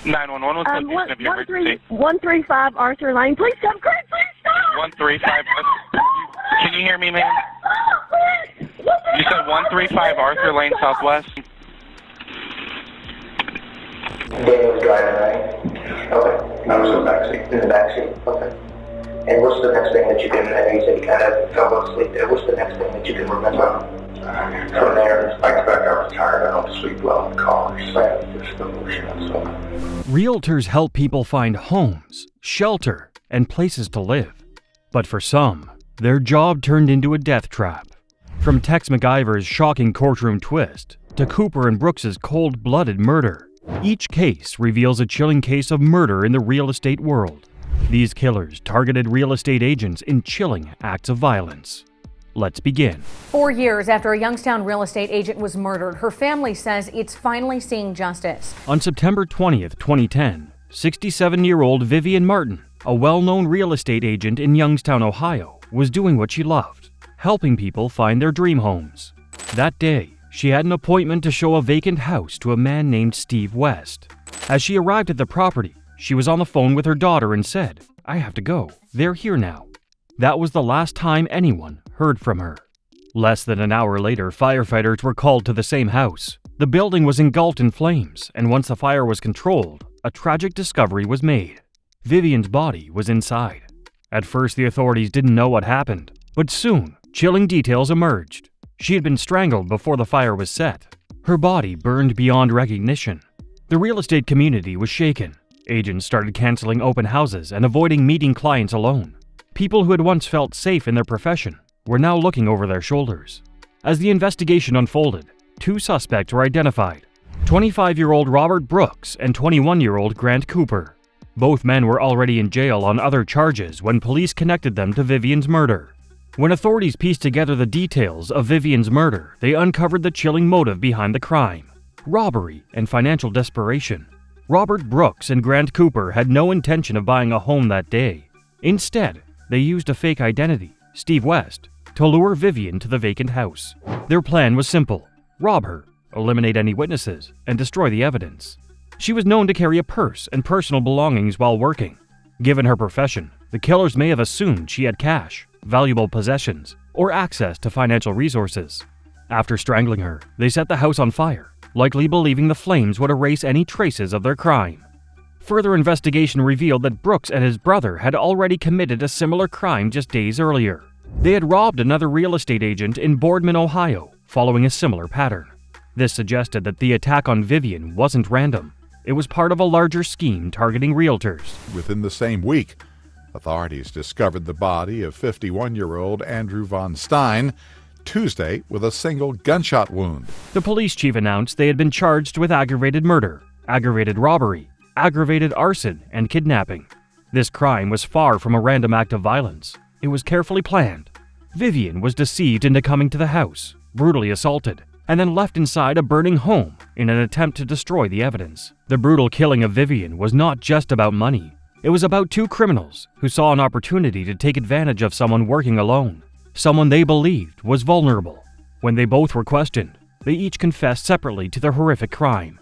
911, what's the location of your emergency? 135 Arthur Lane. Please come quick, please stop! 135, can you hear me, ma'am? You said 135 Arthur Lane Southwest? Daniel's driving, right? Okay. I was in the backseat. In the backseat, okay. And what's the next thing that you can, I know you said you kind of fell asleep there. What's the next thing that you can remember? From there, despite the fact I was tired, I don't sleep well in cars. Just emotional, so. Realtors help people find homes, shelter, and places to live. But for some, their job turned into a death trap. From Tex McIver's shocking courtroom twist to Cooper and Brooks's cold-blooded murder, each case reveals a chilling case of murder in the real estate world. These killers targeted real estate agents in chilling acts of violence. Let's begin. 4 years after a Youngstown real estate agent was murdered, her family says it's finally seeing justice. On September 20th, 2010, 67-year-old Vivien Martin, a well-known real estate agent in Youngstown, Ohio, was doing what she loved, helping people find their dream homes. That day, she had an appointment to show a vacant house to a man named Steve West. As she arrived at the property, she was on the phone with her daughter and said, "I have to go. They're here now." That was the last time anyone heard from her. Less than an hour later, firefighters were called to the same house. The building was engulfed in flames, and once the fire was controlled, a tragic discovery was made. Vivien's body was inside. At first, the authorities didn't know what happened, but soon, chilling details emerged. She had been strangled before the fire was set. Her body burned beyond recognition. The real estate community was shaken. Agents started canceling open houses and avoiding meeting clients alone. People who had once felt safe in their profession were now looking over their shoulders. As the investigation unfolded, two suspects were identified: 25-year-old Robert Brooks and 21-year-old Grant Cooper. Both men were already in jail on other charges when police connected them to Vivien's murder. When authorities pieced together the details of Vivien's murder, they uncovered the chilling motive behind the crime: robbery and financial desperation. Robert Brooks and Grant Cooper had no intention of buying a home that day. Instead, they used a fake identity, Steve West, to lure Vivien to the vacant house. Their plan was simple: rob her, eliminate any witnesses, and destroy the evidence. She was known to carry a purse and personal belongings while working. Given her profession, the killers may have assumed she had cash, valuable possessions, or access to financial resources. After strangling her, they set the house on fire, likely believing the flames would erase any traces of their crime. Further investigation revealed that Brooks and his brother had already committed a similar crime just days earlier. They had robbed another real estate agent in Boardman, Ohio, following a similar pattern. This suggested that the attack on Vivien wasn't random. It was part of a larger scheme targeting realtors. Within the same week, authorities discovered the body of 51-year-old Andrew Von Stein Tuesday with a single gunshot wound. The police chief announced they had been charged with aggravated murder, aggravated robbery, aggravated arson, and kidnapping. This crime was far from a random act of violence. It was carefully planned. Vivien was deceived into coming to the house, brutally assaulted, and then left inside a burning home in an attempt to destroy the evidence. The brutal killing of Vivien was not just about money. It was about two criminals who saw an opportunity to take advantage of someone working alone, someone they believed was vulnerable. When they both were questioned, they each confessed separately to the horrific crime.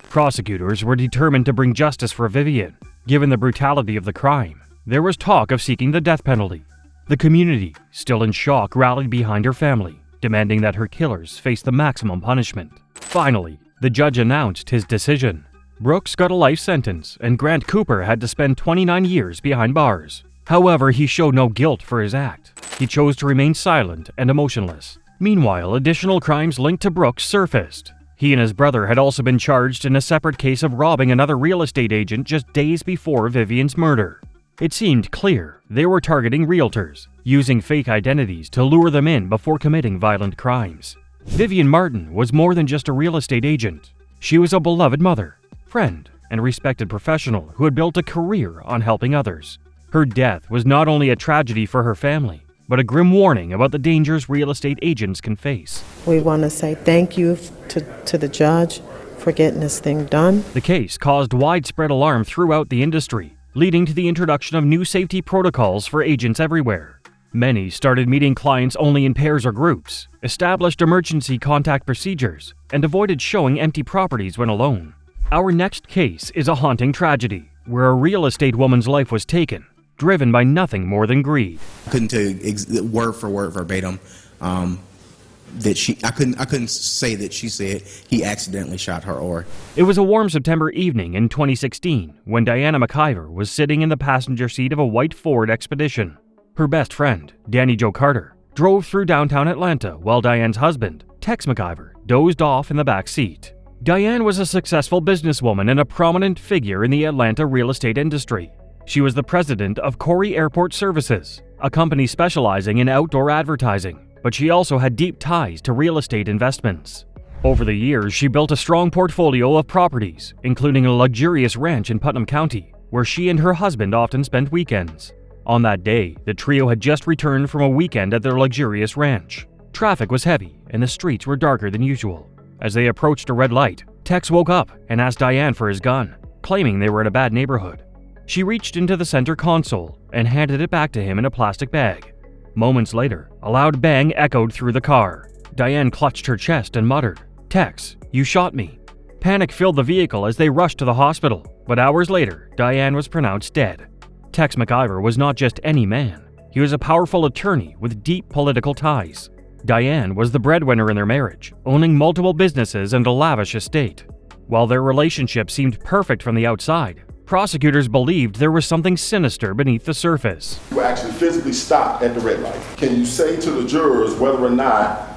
Prosecutors were determined to bring justice for Vivien. Given the brutality of the crime, there was talk of seeking the death penalty. The community, still in shock, rallied behind her family, demanding that her killers face the maximum punishment. Finally, the judge announced his decision. Brooks got a life sentence, and Grant Cooper had to spend 29 years behind bars. However, he showed no guilt for his act. He chose to remain silent and emotionless. Meanwhile, additional crimes linked to Brooks surfaced. He and his brother had also been charged in a separate case of robbing another real estate agent just days before Vivien's murder. It seemed clear they were targeting realtors, using fake identities to lure them in before committing violent crimes. Vivien Martin was more than just a real estate agent. She was a beloved mother, friend, and respected professional who had built a career on helping others. Her death was not only a tragedy for her family, but a grim warning about the dangers real estate agents can face. We want to say thank you to the judge for getting this thing done. The case caused widespread alarm throughout the industry, leading to the introduction of new safety protocols for agents everywhere. Many started meeting clients only in pairs or groups, established emergency contact procedures, and avoided showing empty properties when alone. Our next case is a haunting tragedy where a real estate woman's life was taken, driven by nothing more than greed. I couldn't tell you word for word verbatim that I couldn't say that she said he accidentally shot her or. It was a warm September evening in 2016 when Diane McIver was sitting in the passenger seat of a white Ford Expedition. Her best friend, Danny Jo Carter, drove through downtown Atlanta while Diane's husband, Tex McIver, dozed off in the back seat. Diane was a successful businesswoman and a prominent figure in the Atlanta real estate industry. She was the president of Corey Airport Services, a company specializing in outdoor advertising, but she also had deep ties to real estate investments. Over the years, she built a strong portfolio of properties, including a luxurious ranch in Putnam County, where she and her husband often spent weekends. On that day, the trio had just returned from a weekend at their luxurious ranch. Traffic was heavy and the streets were darker than usual. As they approached a red light, Tex woke up and asked Diane for his gun, claiming they were in a bad neighborhood. She reached into the center console and handed it back to him in a plastic bag. Moments later, a loud bang echoed through the car. Diane clutched her chest and muttered, "Tex, you shot me." Panic filled the vehicle as they rushed to the hospital, but hours later, Diane was pronounced dead. Tex McIver was not just any man. He was a powerful attorney with deep political ties. Diane was the breadwinner in their marriage, owning multiple businesses and a lavish estate. While their relationship seemed perfect from the outside, prosecutors believed there was something sinister beneath the surface. You actually physically stopped at the red light. Can you say to the jurors whether or not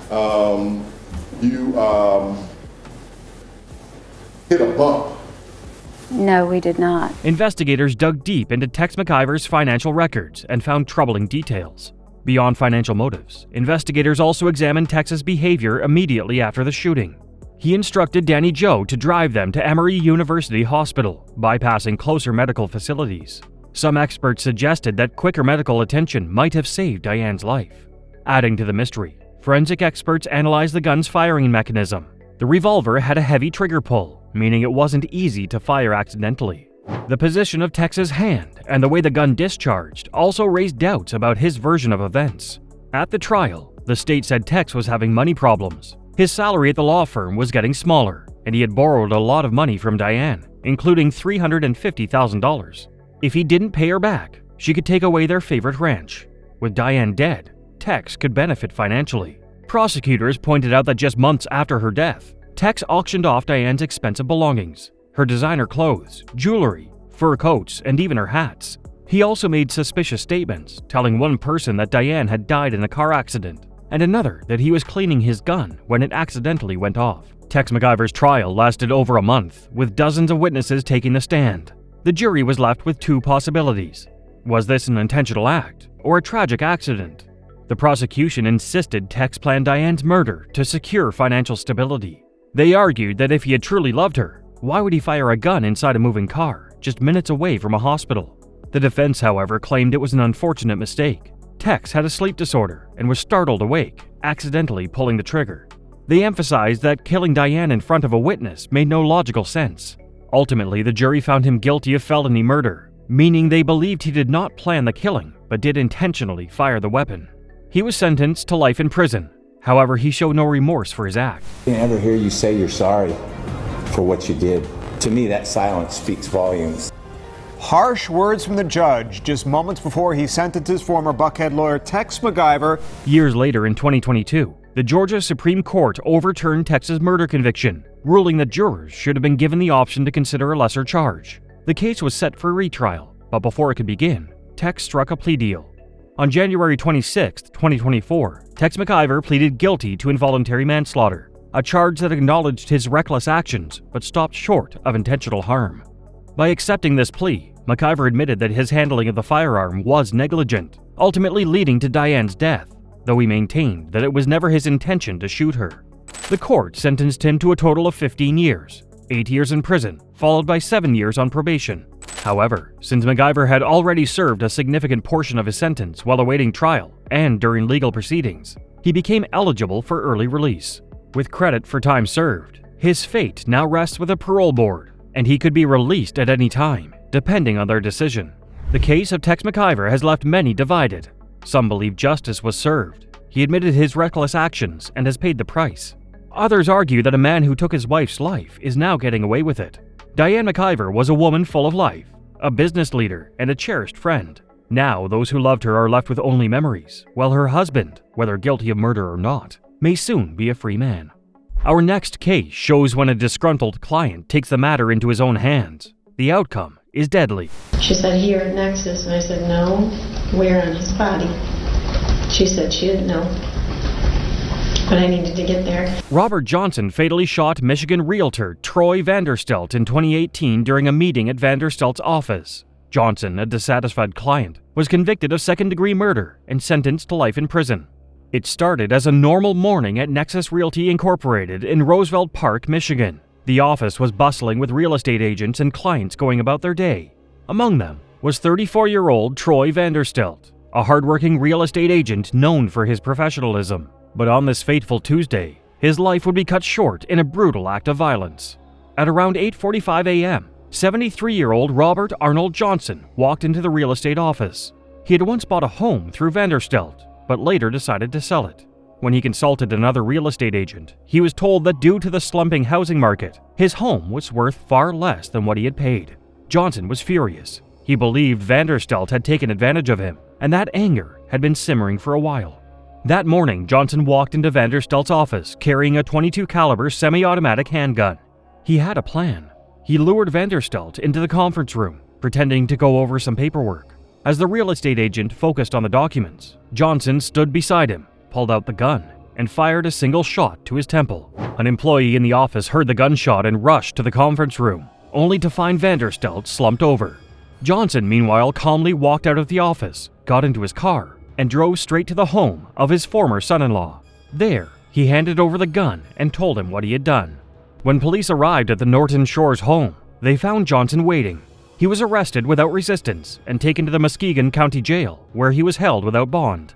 you hit a bump? No, we did not. Investigators dug deep into Tex McIver's financial records and found troubling details. Beyond financial motives, investigators also examined Tex's behavior immediately after the shooting. He instructed Danny Jo to drive them to Emory University Hospital, bypassing closer medical facilities. Some experts suggested that quicker medical attention might have saved Diane's life. Adding to the mystery, forensic experts analyzed the gun's firing mechanism. The revolver had a heavy trigger pull, meaning it wasn't easy to fire accidentally. The position of Tex's hand and the way the gun discharged also raised doubts about his version of events. At the trial, the state said Tex was having money problems. His salary at the law firm was getting smaller, and he had borrowed a lot of money from Diane, including $350,000. If he didn't pay her back, she could take away their favorite ranch. With Diane dead, Tex could benefit financially. Prosecutors pointed out that just months after her death, Tex auctioned off Diane's expensive belongings, her designer clothes, jewelry, fur coats, and even her hats. He also made suspicious statements, telling one person that Diane had died in a car accident, and another that he was cleaning his gun when it accidentally went off. Tex McIver's trial lasted over a month, with dozens of witnesses taking the stand. The jury was left with two possibilities. Was this an intentional act, or a tragic accident? The prosecution insisted Tex planned Diane's murder to secure financial stability. They argued that if he had truly loved her, why would he fire a gun inside a moving car, just minutes away from a hospital? The defense, however, claimed it was an unfortunate mistake. Tex had a sleep disorder and was startled awake, accidentally pulling the trigger. They emphasized that killing Diane in front of a witness made no logical sense. Ultimately, the jury found him guilty of felony murder, meaning they believed he did not plan the killing, but did intentionally fire the weapon. He was sentenced to life in prison. However, he showed no remorse for his act. I didn't ever hear you say you're sorry for what you did. To me, that silence speaks volumes. Harsh words from the judge just moments before he sentences former Buckhead lawyer Tex McIver. Years later in 2022, the Georgia Supreme Court overturned Tex's murder conviction, ruling that jurors should have been given the option to consider a lesser charge. The case was set for retrial, but before it could begin, Tex struck a plea deal. On January 26, 2024, Tex McIver pleaded guilty to involuntary manslaughter, a charge that acknowledged his reckless actions but stopped short of intentional harm. By accepting this plea, McIver admitted that his handling of the firearm was negligent, ultimately leading to Diane's death, though he maintained that it was never his intention to shoot her. The court sentenced him to a total of 15 years, 8 years in prison, followed by 7 years on probation. However, since McIver had already served a significant portion of his sentence while awaiting trial and during legal proceedings, he became eligible for early release. With credit for time served, his fate now rests with a parole board, and he could be released at any time, depending on their decision. The case of Tex McIver has left many divided. Some believe justice was served. He admitted his reckless actions and has paid the price. Others argue that a man who took his wife's life is now getting away with it. Diane McIver was a woman full of life, a business leader, and a cherished friend. Now, those who loved her are left with only memories, while her husband, whether guilty of murder or not, may soon be a free man. Our next case shows when a disgruntled client takes the matter into his own hands. The outcome is deadly. She said, "Here at Nexus," and I said, "No, where on his body?" She said she didn't know, but I needed to get there. Robert Johnson fatally shot Michigan realtor Troy VanderStelt in 2018 during a meeting at VanderStelt's office. Johnson, a dissatisfied client, was convicted of second-degree murder and sentenced to life in prison. It started as a normal morning at Nexus Realty Incorporated in Roosevelt Park, Michigan. The office was bustling with real estate agents and clients going about their day. Among them was 34-year-old Troy VanderStelt, a hardworking real estate agent known for his professionalism. But on this fateful Tuesday, his life would be cut short in a brutal act of violence. At around 8:45 a.m., 73-year-old Robert Arnold Johnson walked into the real estate office. He had once bought a home through VanderStelt, but later decided to sell it. When he consulted another real estate agent, he was told that due to the slumping housing market, his home was worth far less than what he had paid. Johnson was furious. He believed VanderStelt had taken advantage of him, and that anger had been simmering for a while. That morning, Johnson walked into VanderStelt's office carrying a .22 caliber semi-automatic handgun. He had a plan. He lured VanderStelt into the conference room, pretending to go over some paperwork. As the real estate agent focused on the documents, Johnson stood beside him, pulled out the gun, and fired a single shot to his temple. An employee in the office heard the gunshot and rushed to the conference room, only to find VanderStelt slumped over. Johnson, meanwhile, calmly walked out of the office, got into his car, and drove straight to the home of his former son-in-law. There, he handed over the gun and told him what he had done. When police arrived at the Norton Shores home, they found Johnson waiting. He was arrested without resistance and taken to the Muskegon County Jail, where he was held without bond.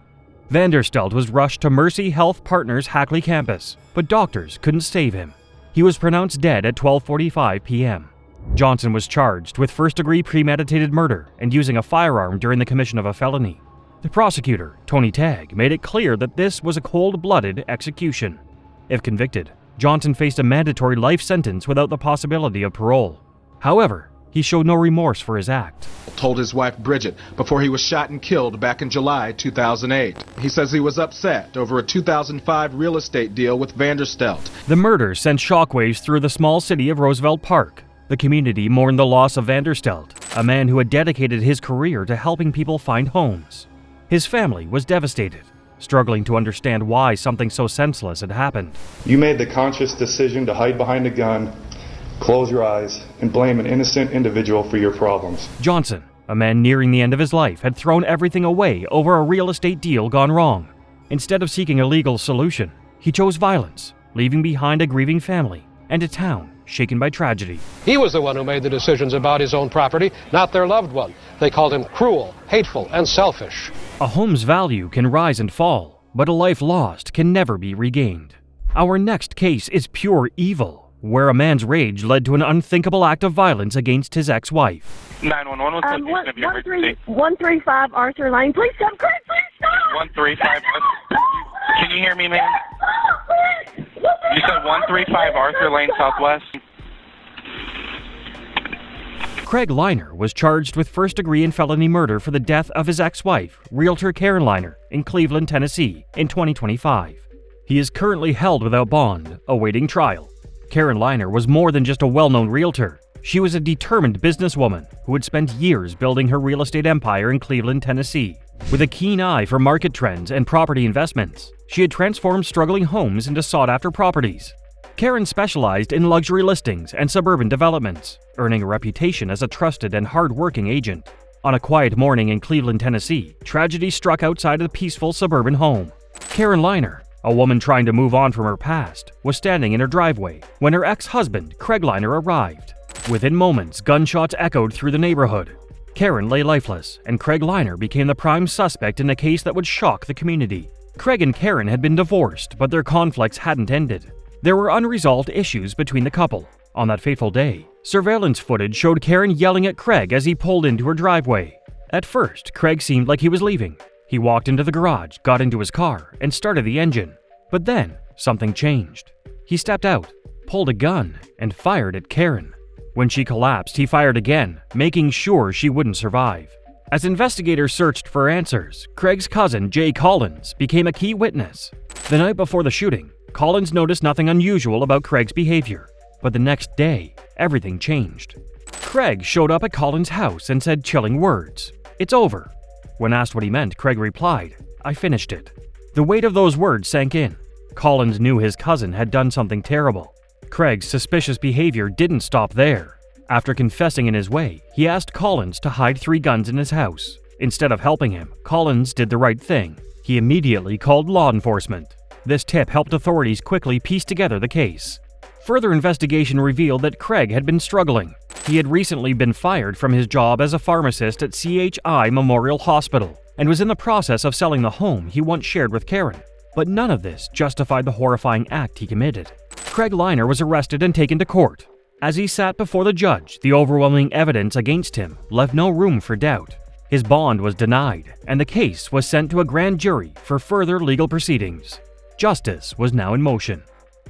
VanderStelt was rushed to Mercy Health Partners Hackley campus, but doctors couldn't save him. He was pronounced dead at 12:45 p.m. Johnson was charged with first-degree premeditated murder and using a firearm during the commission of a felony. The prosecutor, Tony Tagg, made it clear that this was a cold-blooded execution. If convicted, Johnson faced a mandatory life sentence without the possibility of parole. However, he showed no remorse for his act. Told his wife Bridget before he was shot and killed back in July 2008. He says he was upset over a 2005 real estate deal with VanderStelt. The murder sent shockwaves through the small city of Roosevelt Park. The community mourned the loss of VanderStelt, a man who had dedicated his career to helping people find homes. His family was devastated, struggling to understand why something so senseless had happened. You made the conscious decision to hide behind a gun, close your eyes, and blame an innocent individual for your problems. Johnson, a man nearing the end of his life, had thrown everything away over a real estate deal gone wrong. Instead of seeking a legal solution, he chose violence, leaving behind a grieving family and a town shaken by tragedy. He was the one who made the decisions about his own property, not their loved one. They called him cruel, hateful, and selfish. A home's value can rise and fall, but a life lost can never be regained. Our next case is pure evil, where a man's rage led to an unthinkable act of violence against his ex-wife. 911, what's the location of your emergency? 135 Arthur Lane. Please come quick, please stop! 135. Can you hear me, ma'am? You said 135 Arthur Lane Southwest? Craig Liner was charged with first-degree and felony murder for the death of his ex-wife, realtor Karen Liner, in Cleveland, Tennessee, in 2025. He is currently held without bond, awaiting trial. Karen Liner was more than just a well-known realtor. She was a determined businesswoman who had spent years building her real estate empire in Cleveland, Tennessee. With a keen eye for market trends and property investments, she had transformed struggling homes into sought-after properties. Karen specialized in luxury listings and suburban developments, earning a reputation as a trusted and hard-working agent. On a quiet morning in Cleveland, Tennessee, tragedy struck outside a peaceful suburban home. Karen Liner, a woman trying to move on from her past, was standing in her driveway when her ex-husband, Craig Liner, arrived. Within moments, gunshots echoed through the neighborhood. Karen lay lifeless, and Craig Liner became the prime suspect in a case that would shock the community. Craig and Karen had been divorced, but their conflicts hadn't ended. There were unresolved issues between the couple. On that fateful day, surveillance footage showed Karen yelling at Craig as he pulled into her driveway. At first, Craig seemed like he was leaving. He walked into the garage, got into his car, and started the engine. But then, something changed. He stepped out, pulled a gun, and fired at Karen. When she collapsed, he fired again, making sure she wouldn't survive. As investigators searched for answers, Craig's cousin, Jay Collins, became a key witness. The night before the shooting, Collins noticed nothing unusual about Craig's behavior, but the next day, everything changed. Craig showed up at Collins' house and said chilling words, "It's over." When asked what he meant, Craig replied, "I finished it." The weight of those words sank in. Collins knew his cousin had done something terrible. Craig's suspicious behavior didn't stop there. After confessing in his way, he asked Collins to hide 3 guns in his house. Instead of helping him, Collins did the right thing. He immediately called law enforcement. This tip helped authorities quickly piece together the case. Further investigation revealed that Craig had been struggling. He had recently been fired from his job as a pharmacist at CHI Memorial Hospital and was in the process of selling the home he once shared with Karen. But none of this justified the horrifying act he committed. Craig Liner was arrested and taken to court. As he sat before the judge, the overwhelming evidence against him left no room for doubt. His bond was denied, and the case was sent to a grand jury for further legal proceedings. Justice was now in motion.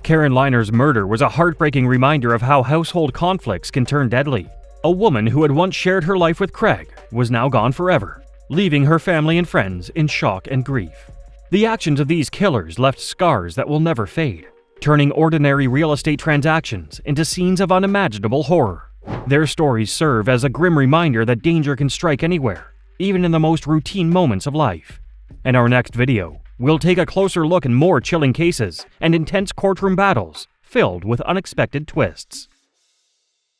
Karen Liner's murder was a heartbreaking reminder of how household conflicts can turn deadly. A woman who had once shared her life with Craig was now gone forever, leaving her family and friends in shock and grief. The actions of these killers left scars that will never fade, turning ordinary real estate transactions into scenes of unimaginable horror. Their stories serve as a grim reminder that danger can strike anywhere, even in the most routine moments of life. In our next video, we'll take a closer look at more chilling cases and intense courtroom battles filled with unexpected twists.